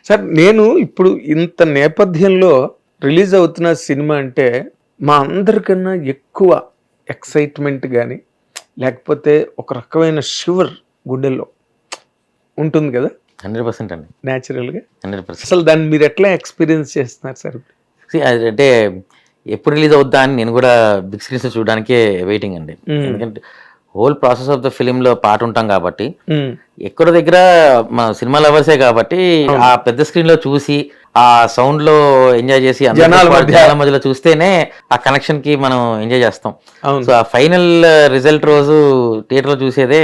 Sir నేను ఇప్పుడు ఇంత నేపథ్యంలో రిలీజ్ అవుతున్న సినిమా అంటే మా అందరికన్నా ఎక్కువ ఎక్సైట్మెంట్ కానీ లేకపోతే ఒక రకమైన షివర్ గుండెల్లో ఉంటుంది కదా 100% అండి. న్యాచురల్గా. 100%. అసలు దాన్ని మీరు ఎట్లా ఎక్స్పీరియన్స్ చేస్తున్నారు సార్? అంటే ఎప్పుడు రిలీజ్ అవుద్దా అని నేను కూడా బిగ్ స్క్రీన్స్ చూడడానికే వెయిటింగ్ అండి. ఎందుకంటే హోల్ ప్రాసెస్ ఆఫ్ ద ఫిలింలో పార్ట్ ఉంటాం కాబట్టి ఎక్కడ దగ్గర మా సినిమా లవర్సే కాబట్టి ఆ పెద్ద స్క్రీన్ లో చూసి ఆ సౌండ్ లో ఎంజాయ్ చేసి జనాల మధ్యలో చూస్తేనే ఆ కనెక్షన్ కి మనం ఎంజాయ్ చేస్తాం. సో ఆ ఫైనల్ రిజల్ట్ రోజు థియేటర్ లో చూసేదే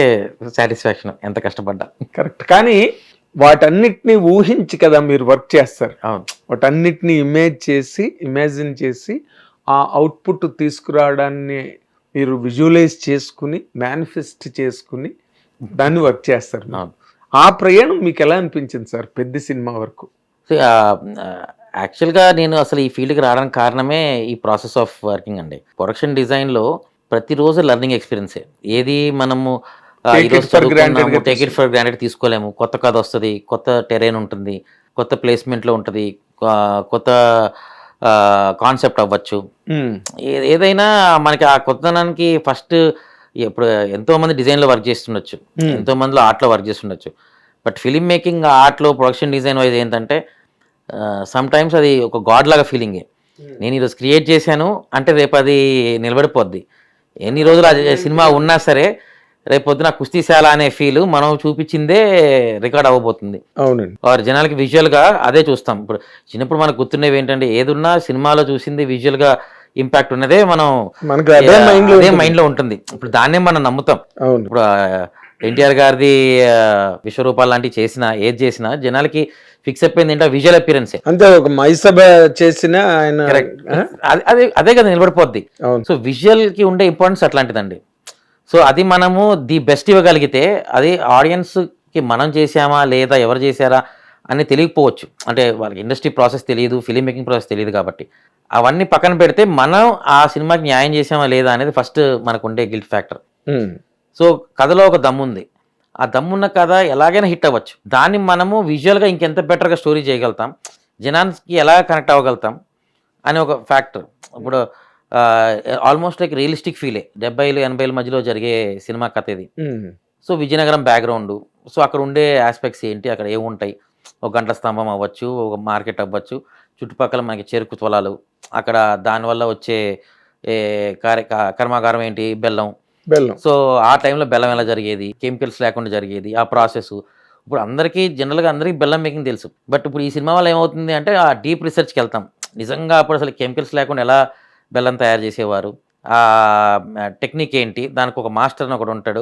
సాటిస్ఫాక్షన్, ఎంత కష్టపడ్డా. కరెక్ట్. కానీ వాటన్నిటిని ఊహించి కదా మీరు వర్క్ చేస్తారు. వాటన్నిటిని ఇమాజిన్ చేసి ఆ అవుట్పుట్ తీసుకురావడాన్ని మీరు విజువలైజ్ చేసుకుని మేనిఫెస్ట్ చేసుకుని దాన్ని వర్క్ చేస్తారు. ఆ ప్రయాణం మీకు ఎలా అనిపించింది సార్ పెద్ద సినిమా వరకు? యాక్చువల్గా నేను అసలు ఈ ఫీల్డ్కి రావడానికి కారణమే ఈ ప్రాసెస్ ఆఫ్ వర్కింగ్ అండి. ప్రొడక్షన్ డిజైన్లో ప్రతిరోజు లెర్నింగ్ ఎక్స్పీరియన్సే. ఏది మనము ఈరోజు చదువుకున్నాము టేక్ ఇట్ ఫర్ గ్రాంటెడ్ తీసుకోలేము. కొత్త కథ వస్తుంది, కొత్త టెరైన్ ఉంటుంది, కొత్త ప్లేస్మెంట్లో ఉంటుంది, కొత్త కాన్సెప్ట్ అవ్వచ్చు. ఏదైనా మనకి ఆ కొత్తదనానికి ఫస్ట్ ఇప్పుడు ఎంతోమంది డిజైన్లో వర్క్ చేస్తుండొచ్చు, ఎంతోమందిలో ఆర్ట్లో వర్క్ చేస్తుండొచ్చు. బట్ ఫిలిం మేకింగ్ ఆర్ట్లో ప్రొడక్షన్ డిజైన్ వైజ్ ఏంటంటే సమ్ టైమ్స్ అది ఒక గాడ్ లాగా ఫీలింగే. నేను ఈరోజు క్రియేట్ చేశాను అంటే రేపు అది నిలబడిపోద్ది. ఎన్ని రోజులు అది సినిమా ఉన్నా సరే రేపు పొద్దున కుస్తీశాల అనే ఫీల్ మనం చూపించిందే రికార్డ్ అవ్వబోతుంది. అవునండి. వారు జనాలకి విజువల్గా అదే చూస్తాం. ఇప్పుడు చిన్నప్పుడు మనకు గుర్తుండేవి ఏంటంటే ఏదున్నా సినిమాలో చూసింది విజువల్గా ఇంపాక్ట్ ఉన్నదే మనం అదే మైండ్లో ఉంటుంది. ఇప్పుడు దాన్నే మనం నమ్ముతాం. ఇప్పుడు ఎన్టీఆర్ గారిది విశ్వరూపాలు లాంటివి చేసినా ఏది చేసినా జనాలకి ఫిక్స్ అయిపోయింది ఏంటో విజువల్ అపిరెన్సే. అంతే, ఒక మైసభ చేసిన ఆయన అదే కదా నిలబడిపోద్ది. సో విజువల్ కి ఉండే ఇంపార్టెన్స్ అట్లాంటిదండి. సో అది మనము ది బెస్ట్ ఇవ్వగలిగితే అది ఆడియన్స్కి మనం చేసామా లేదా ఎవరు చేశారా అని తెలియకపోవచ్చు. అంటే వాళ్ళకి ఇండస్ట్రీ ప్రాసెస్ తెలియదు, ఫిలిం మేకింగ్ ప్రాసెస్ తెలియదు కాబట్టి అవన్నీ పక్కన పెడితే మనం ఆ సినిమాకి న్యాయం చేసామా లేదా అనేది ఫస్ట్ మనకు ఉండే గిల్ట్ ఫ్యాక్టర్. సో కథలో ఒక దమ్ముంది, ఆ దమ్మున్న కథ ఎలాగైనా హిట్ అవ్వచ్చు. దాన్ని మనము విజువల్గా ఇంకెంత బెటర్గా స్టోరీ చేయగలుగుతాం, జనానికి ఎలా కనెక్ట్ అవ్వగలుగుతాం అని ఒక ఫ్యాక్టర్. ఇప్పుడు almost like realistic ఫీలే, 70s 80s మధ్యలో జరిగే సినిమా కథ ఇది. సో విజయనగరం బ్యాక్గ్రౌండ్, సో అక్కడ ఉండే ఆస్పెక్ట్స్ ఏంటి, అక్కడ ఏముంటాయి, ఒక గంటల స్తంభం అవ్వచ్చు, ఒక మార్కెట్ అవ్వచ్చు, చుట్టుపక్కల మనకి చెరుకు పొలాలు, అక్కడ దానివల్ల వచ్చే కర్మాగారం ఏంటి, బెల్లం. సో ఆ టైంలో బెల్లం ఎలా జరిగేది, కెమికల్స్ లేకుండా జరిగేది ఆ ప్రాసెస్. ఇప్పుడు అందరికీ జనరల్గా అందరికీ బెల్లం మేకింగ్ తెలుసు. బట్ ఇప్పుడు ఈ సినిమా వల్ల ఏమవుతుంది అంటే ఆ డీప్ రీసెర్చ్కి వెళ్తాం. నిజంగా అప్పుడు అసలు కెమికల్స్ లేకుండా ఎలా బెల్లం తయారు చేసేవారు, ఆ టెక్నిక్ ఏంటి, దానికి ఒక మాస్టర్ అని ఒకడు ఉంటాడు.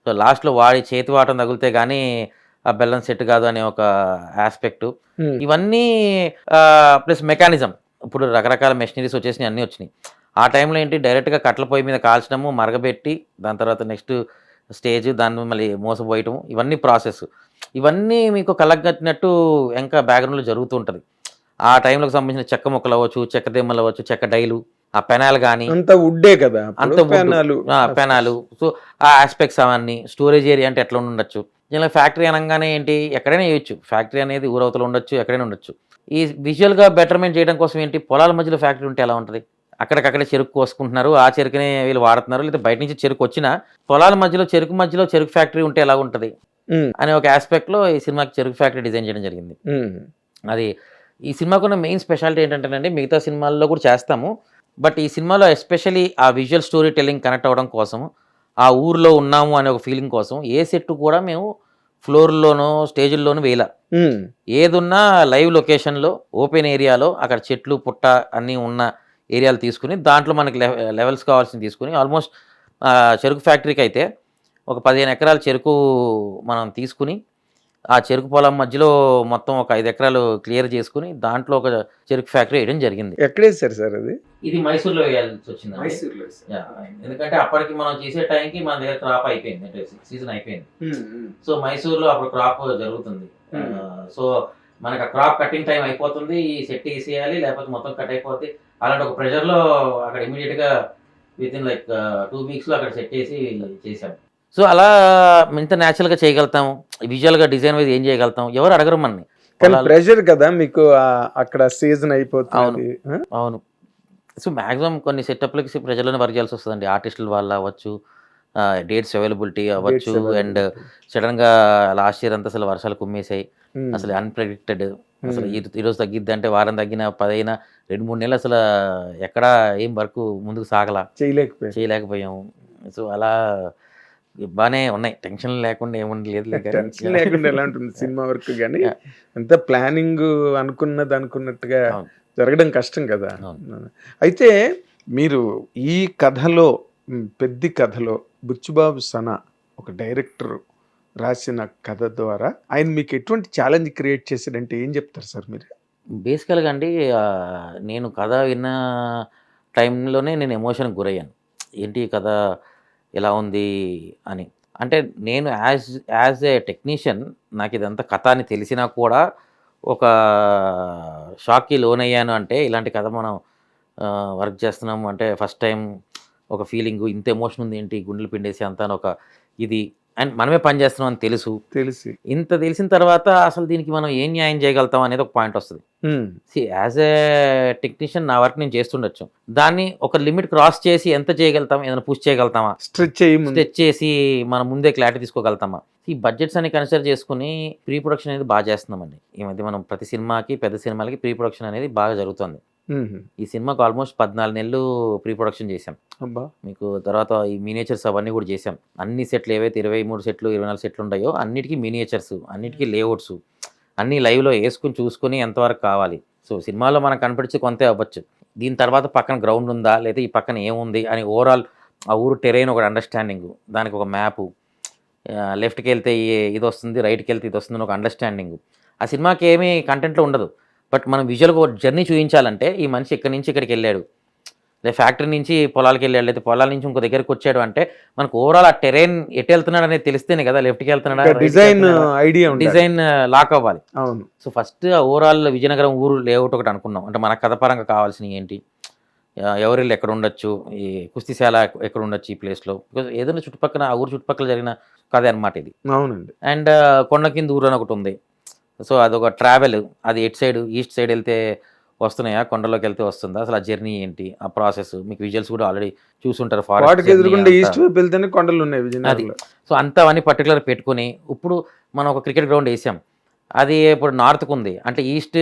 సో లాస్ట్లో వాడి చేతి వాటం తగిలితే కానీ ఆ బెల్లం సెట్ కాదు అనే ఒక ఆస్పెక్టు. ఇవన్నీ ప్లస్ మెకానిజం. ఇప్పుడు రకరకాల మెషినరీస్ వచ్చేసినాయి, అన్నీ వచ్చినాయి. ఆ టైంలో ఏంటి డైరెక్ట్గా కట్టెల పొయ్యి మీద కాల్చడము, మరగబెట్టి దాని తర్వాత నెక్స్ట్ స్టేజ్, దాన్ని మళ్ళీ మోసపోయటం, ఇవన్నీ ప్రాసెస్. ఇవన్నీ మీకు కలగట్టినట్టు ఇంకా బ్యాక్గ్రౌండ్లో జరుగుతూ ఉంటుంది. ఆ టైంలోకి సంబంధించిన చెక్క ముక్కలు అవ్వచ్చు, చెక్క దెమ్మలు అవ్వచ్చు, చెక్క డైలు, ఆ పెనాలు కానీ అంత వుడ్డే కదా, అంత పెనాలు. సో ఆ ఆస్పెక్ట్స్ అవన్నీ, స్టోరేజ్ ఏరియా అంటే ఎట్లా ఉండొచ్చు. ఇలా ఫ్యాక్టరీ అనగానే ఏంటి ఎక్కడైనా వేయచ్చు, ఫ్యాక్టరీ అనేది ఊరవతలు ఉండొచ్చు, ఎక్కడైనా ఉండొచ్చు. ఈ విజువల్గా బెటర్మెంట్ చేయడం కోసం ఏంటి పొలాల మధ్యలో ఫ్యాక్టరీ ఉంటే ఎలా ఉంటుంది, అక్కడికక్కడే చెరుకు కోసుకుంటున్నారు, ఆ చెరుకునే వీళ్ళు వాడుతున్నారు, లేదా బయట నుంచి చెరుకు వచ్చినా పొలాల మధ్యలో చెరుకు ఫ్యాక్టరీ ఉంటే ఎలా ఉంటుంది అనే ఒక ఆస్పెక్ట్లో ఈ సినిమాకి చెరుకు ఫ్యాక్టరీ డిజైన్ చేయడం జరిగింది. అది ఈ సినిమాకున్న మెయిన్ స్పెషాలిటీ ఏంటంటేనండి, మిగతా సినిమాల్లో కూడా చేస్తాము, బట్ ఈ సినిమాలో ఎస్పెషలీ ఆ విజువల్ స్టోరీ టెల్లింగ్ కనెక్ట్ అవ్వడం కోసం, ఆ ఊర్లో ఉన్నాము అనే ఒక ఫీలింగ్ కోసం ఏ సెట్ కూడా మేము ఫ్లోర్లోనో స్టేజ్ల్లోనూ వేయాల. ఏదున్నా లైవ్ లొకేషన్లో ఓపెన్ ఏరియాలో అక్కడ చెట్లు పుట్ట అన్నీ ఉన్న ఏరియాలు తీసుకుని దాంట్లో మనకి లెవెల్స్ కావాల్సింది తీసుకుని, ఆల్మోస్ట్ చెరుకు ఫ్యాక్టరీకి అయితే ఒక 15 ఎకరాల చెరుకు మనం తీసుకుని ఆ చెరుకు పొలం మధ్యలో మొత్తం ఒక 5 ఎకరాలు క్లియర్ చేసుకుని దాంట్లో ఒక చెరుకు ఫ్యాక్టరీ వేయడం జరిగింది. ఎక్కడ వేసారు సార్ అది? ఇది మైసూర్లో వేయాల్సి వచ్చింది. ఎందుకంటే అప్పటికి మనం చేసే టైంకి మన దగ్గర క్రాప్ అయిపోయింది, అంటే సీజన్ అయిపోయింది. సో మైసూర్లో అప్పుడు క్రాప్ జరుగుతుంది. సో మనకు ఆ క్రాప్ కటింగ్ టైం అయిపోతుంది, ఈ సెట్ వేసేయాలి లేకపోతే మొత్తం కట్ అయిపోతుంది. అలాంటి ఒక ప్రెషర్లో అక్కడ ఇమీడియట్గా విత్ ఇన్ లైక్ 2 weeks అక్కడ సెట్ చేసి చేసాం. సో అలా ఇంత న్యాచురల్గా చేయగలుగుతాం, విజువల్గా డిజైన్ వైజ్ ఏం చేయగలుగుతాం, ఎవరు అడగరు మనని. కానీ ప్రెషర్ కదా మీకు అక్కడ సీజన్ అయిపోతుంది. అవును. సో మాక్సిమం కొన్ని సెటప్లకి ప్రజలను వర్క్ చేయాల్సి వస్తుందండి. ఆర్టిస్టుల వల్ల అవ్వచ్చు, డేట్స్ అవైలబిలిటీ అవ్వచ్చు, అండ్ సడన్ గా లాస్ట్ ఇయర్ అంతా అసలు వర్షాలు కుమ్మేసాయి, అసలు అన్ప్రెడిక్టెడ్. అసలు ఈరోజు తగ్గిద్ది అంటే వారం తగ్గిన 10 అయినా 2-3 నెలలు అసలు ఎక్కడా ఏం వర్క్ ముందుకు సాగలా, చేయలేకపోయాము. సో అలా బాగానే ఉన్నాయి, టెన్షన్ లేకుండా ఏముంది లేదు. టెన్షన్ లేకుండా ఎలా ఉంటుంది సినిమా వర్క్, కానీ అంత ప్లానింగ్ అనుకున్నట్టుగా జరగడం కష్టం కదా. అయితే మీరు ఈ కథలో, పెద్ద కథలో బుచ్చిబాబు సన ఒక డైరెక్టర్ రాసిన కథ ద్వారా ఆయన మీకు ఎటువంటి ఛాలెంజ్ క్రియేట్ చేశాడంటే ఏం చెప్తారు సార్ మీరు? బేసికల్గా అండి, నేను కథ విన్న టైంలోనే నేను ఎమోషన్కి గురయ్యాను. ఏంటి ఈ కథ ఎలా ఉంది అని. అంటే నేను యాజ్ ఏ టెక్నీషియన్ నాకు ఇదంతా కథ అని తెలిసినా కూడా ఒక షాక్కి లోనయ్యాను. అంటే ఇలాంటి కథ మనం వర్క్ చేస్తున్నాము అంటే ఫస్ట్ టైం ఒక ఫీలింగు, ఇంత ఎమోషన్ ఉంది ఏంటి, గుండెలు పిండేసి అంతా ఒక ఇది, అండ్ మనమే పని చేస్తున్నాం అని తెలిసి ఇంత తెలిసిన తర్వాత అసలు దీనికి మనం ఏం న్యాయం చేయగలుగుతాం అనేది ఒక పాయింట్ వస్తుంది. యాజ్ ఏ టెక్నీషియన్ నా వర్క్ నేను చేస్తుండొచ్చు, దాన్ని ఒక లిమిట్ క్రాస్ చేసి ఎంత చేయగలుగుతాం, ఏదైనా పుష్ చేయగలుగుతామా, స్ట్రెచ్ చేసి మనం ముందే క్లారిటీ తీసుకోగలుగుతామా. ఈ బడ్జెట్స్ అని కన్సిడర్ చేసుకుని ప్రీ ప్రొడక్షన్ అనేది బాగా చేస్తున్నామండి ఈ మధ్య. మనం ప్రతి సినిమాకి, పెద్ద సినిమాలకి ప్రీ ప్రొడక్షన్ అనేది బాగా జరుగుతుంది. ఈ సినిమాకి ఆల్మోస్ట్ 14 నెలలు ప్రీ ప్రొడక్షన్ చేసాం. మీకు తర్వాత ఈ మినియేచర్స్ అవన్నీ కూడా చేసాం. అన్ని సెట్లు ఏవైతే 23 సెట్లు 24 సెట్లు ఉంటాయో అన్నిటికీ మినియేచర్స్, అన్నిటికీ లేఅవుట్స్ అన్నీ లైవ్లో వేసుకుని చూసుకుని ఎంతవరకు కావాలి. సో సినిమాలో మనకు కనిపించి కొంతే అవ్వచ్చు, దీని తర్వాత పక్కన గ్రౌండ్ ఉందా లేదా ఈ పక్కన ఏముంది అని ఓవరాల్ ఆ ఊరు టెరైన్ ఒక అండర్స్టాండింగ్, దానికి ఒక మ్యాపు, లెఫ్ట్కి వెళ్తే ఇది వస్తుంది, రైట్కి వెళ్తే ఇది వస్తుంది ఒక అండర్స్టాండింగ్. ఆ సినిమాకి ఏమీ కంటెంట్లో ఉండదు, బట్ మనం విజువల్గా ఒక జర్నీ చూపించాలంటే ఈ మనిషి ఇక్కడి నుంచి ఇక్కడికి వెళ్ళాడు, లేదా ఫ్యాక్టరీ నుంచి పొలాలకి వెళ్ళాడు, లేదా పొలాల నుంచి ఇంకో దగ్గరికి వచ్చాడు అంటే మనకు ఓవరాల్ ఆ టెరైన్ ఎటు వెళ్తున్నాడు అనేది తెలిస్తేనే కదా లెఫ్ట్కి వెళ్తున్నాడా, డిజైన్ లాక్ అవ్వాలి. సో ఫస్ట్ ఓవరాల్ విజయనగరం ఊరు లేఅవుట్ ఒకటి అనుకున్నాం. అంటే మన కథ పరంగా కావాల్సినవి ఏంటి, ఎవరిల్లు ఎక్కడ ఉండొచ్చు, ఈ కుస్తీశాల ఎక్కడ ఉండొచ్చు ఈ ప్లేస్లో, బికాజ్ ఏదైనా చుట్టుపక్కల ఆ ఊరు చుట్టుపక్కల జరిగిన కథ అనమాట ఇది. అవునండి. అండ్ కొండ కింద ఊరు అని ఒకటి ఉంది. సో అదొక ట్రావెల్, అది ఎటు సైడ్, ఈస్ట్ సైడ్ వెళ్తే వస్తున్నాయా, కొండలోకి వెళ్తే వస్తుందా, అసలు ఆ జర్నీ ఏంటి, ఆ ప్రాసెస్ మీకు విజువల్స్ కూడా ఆల్రెడీ చూసుంటారు. సో అంతా అవన్నీ పర్టికులర్ పెట్టుకుని ఇప్పుడు మనం ఒక క్రికెట్ గ్రౌండ్ వేసాం, అది ఇప్పుడు నార్త్కు ఉంది అంటే ఈస్ట్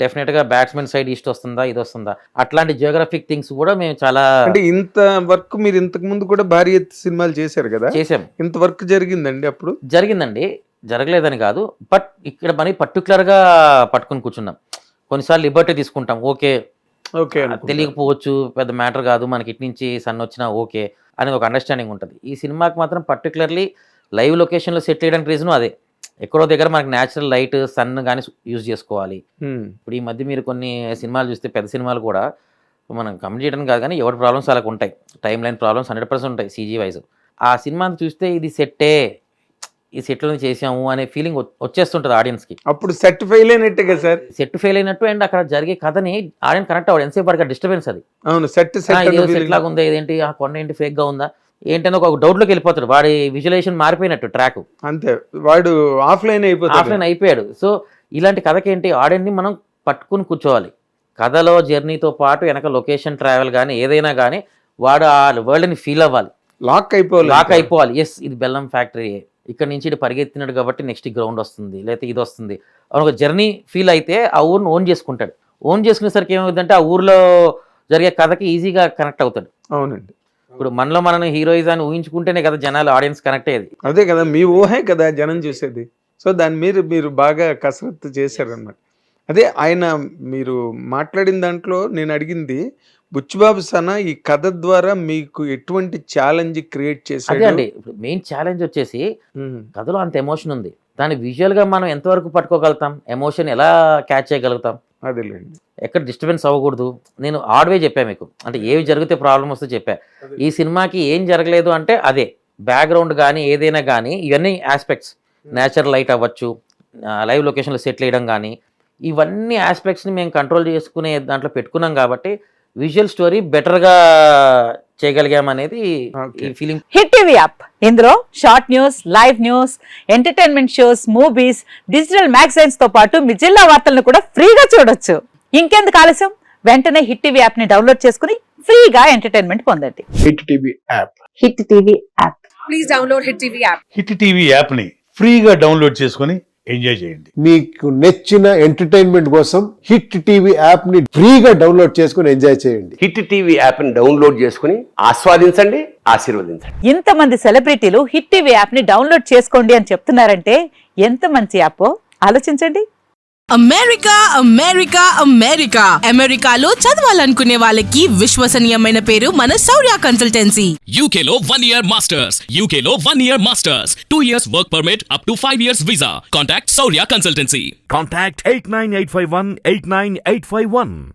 డెఫినెట్గా బ్యాట్స్మెన్ సైడ్ ఈస్ట్ వస్తుందా, ఇది వస్తుందా, అట్లాంటి జియోగ్రఫిక్ థింగ్స్ కూడా మేము చాలా. అంటే ఇంత వర్క్ మీరు ఇంతకు ముందు కూడా భారీ సినిమాలు చేశారు కదా, చేసాం. ఇంత వర్క్ జరిగిందండి అప్పుడు? జరిగిందండి, జరగలేదని కాదు, బట్ ఇక్కడ మరి పర్టికులర్గా పట్టుకుని కూర్చున్నాం. కొన్నిసార్లు లిబర్టీ తీసుకుంటాం, ఓకే తెలియకపోవచ్చు, పెద్ద మ్యాటర్ కాదు, మనకి ఇటు నుంచి సన్ వచ్చినా ఓకే అనేది ఒక అండర్స్టాండింగ్ ఉంటుంది. ఈ సినిమాకి మాత్రం పర్టికులర్లీ లైవ్ లొకేషన్లో సెట్ చేయడానికి రీజను అదే. ఎక్కడో దగ్గర మనకి న్యాచురల్ లైట్, సన్ కానీ యూజ్ చేసుకోవాలి. ఇప్పుడు ఈ మధ్య మీరు కొన్ని సినిమాలు చూస్తే, పెద్ద సినిమాలు కూడా మనం కమెంట్ చేయడం కాదు కానీ ఎవరి ప్రాబ్లమ్స్ అలాగ ఉంటాయి, టైం లైన్ ప్రాబ్లమ్స్ 100% ఉంటాయి సీజీ వైజ్. ఆ సినిమాని చూస్తే ఇది సెట్టే, ఈ సెట్లో చేసాము అనే ఫీలింగ్ వచ్చేస్తుంటుంది ఆడియన్స్కి. అప్పుడు సెట్ ఫెయిల్ అయినట్టే కదా సార్? సెట్ ఫెయిల్ అయినట్టు, అండ్ అక్కడ జరిగే కథని ఆడియన్స్ కనెక్ట్ అవ్వడం ఎంతసేపు వరకు డిస్టర్బెన్స్ అది. అవును, సెట్ లాగా ఉందా, ఇదేంటి ఆ కొండ ఏంటి ఫేక్గా ఉందా ఏంటని ఒక డౌట్లోకి వెళ్ళిపోతాడు, వాడి విజువలైజేషన్ మారిపోయినట్టు ట్రాక్ అంతే, వాడు ఆఫ్లైన్ అయిపోయాడు. సో ఇలాంటి కథకి ఏంటి, ఆడియన్ని మనం పట్టుకుని కూర్చోవాలి. కథలో జర్నీతో పాటు వెనక లొకేషన్ ట్రావెల్ కానీ ఏదైనా కానీ వాడు ఆ వరల్డ్ని ఫీల్ అవ్వాలి, లాక్ అయిపోవాలి. ఎస్ ఇది బెల్లం ఫ్యాక్టరీ, ఇక్కడ నుంచి ఇటు పరిగెత్తినాడు కాబట్టి నెక్స్ట్ గ్రౌండ్ వస్తుంది, లేకపోతే ఇది వస్తుంది అని ఒక జర్నీ ఫీల్ అయితే ఆ ఊరిని ఓన్ చేసుకుంటాడు. ఓన్ చేసుకునేసరికి ఏమవుతుందంటే ఆ ఊర్లో జరిగే కథకి ఈజీగా కనెక్ట్ అవుతాడు. అవునండి. ఇప్పుడు మనలో మనం హీరోయిజాన్ని ఊహించుకుంటేనే కదా జనాలు, ఆడియన్స్ కనెక్ట్ అయ్యేది. అదే కదా, మీ ఊహే కదా జనం చూసేది. సో దాని మీరు బాగా కసరత్తు చేశారన్నమాట. అదే ఆయన మీరు మాట్లాడిన దాంట్లో నేను అడిగింది, బుచ్చిబాబు సన ఈ కథ ద్వారా మీకు ఎటువంటి ఛాలెంజ్ క్రియేట్ చేశాడు? అదే అండి, ఇప్పుడు మెయిన్ ఛాలెంజ్ వచ్చేసి కథలో అంత ఎమోషన్ ఉంది, దాన్ని విజువల్గా మనం ఎంతవరకు పట్టుకోగలుగుతాం, ఎమోషన్ ఎలా క్యాచ్ చేయగలుగుతాం, అదేలేండి. ఎక్కడ డిస్టర్బెన్స్ అవ్వకూడదు. నేను ఆడ్వే చెప్పా మీకు, అంటే ఏవి జరిగితే ప్రాబ్లం వస్తే చెప్పా. ఈ సినిమాకి ఏం జరగలేదు అంటే అదే బ్యాక్గ్రౌండ్ కానీ ఏదైనా కానీ ఇవన్నీ ఆస్పెక్ట్స్, న్యాచురల్ లైట్ అవ్వచ్చు, లైవ్ లొకేషన్లో సెటిల్ వేయడం కానీ, ఇవన్నీ ఆస్పెక్ట్స్ని మేము కంట్రోల్ చేసుకునే దాంట్లో పెట్టుకున్నాం కాబట్టి విజువల్ స్టోరీ బెటర్గా చేయగలిగాం అనేది Okay. ఈ ఫీలింగ్. హిట్ టీవీ యాప్ ఇందులో short news, live news, entertainment shows, movies, digital magazines తో పాటు మీ జిల్లా వార్తలను కూడా ఫ్రీగా చూడొచ్చు. ఇంకెందుకు ఆలస్యం, వెంటనే హిట్ టీవీ యాప్ ని డౌన్లోడ్ చేసుకుని ఫ్రీగా ఎంటర్టైన్మెంట్ పొందండి. Hit TV app. Hit TV app. Please download Hit TV app. Hit TV యాప్ని ఫ్రీగా డౌన్లోడ్ చేసుకొని ఎంజాయ్ చేయండి. మీకు నచ్చిన ఎంటర్టైన్మెంట్ కోసం హిట్ టీవీ యాప్ ని ఫ్రీగా డౌన్లోడ్ చేసుకుని ఎంజాయ్ చేయండి. హిట్ టీవీ యాప్ని డౌన్లోడ్ చేసుకుని ఆస్వాదించండి, ఆశీర్వదించండి. ఇంతమంది సెలబ్రిటీలు హిట్ టీవీ యాప్ ని డౌన్లోడ్ చేసుకోండి అని చెప్తున్నారంటే ఎంత మంచి యాప్ ఆలోచించండి. అమెరికా అమెరికా అమెరికా అమెరికాలో చదవాలనుకునే వాళ్ళకి విశ్వసనీయమైన పేరు మన శౌర్య consultancy. UK Law 1 Year Masters. UK Law 1 Year Masters. 2 years work permit up to 5 years visa. Contact Saurya Consultancy. Contact 89851 89851.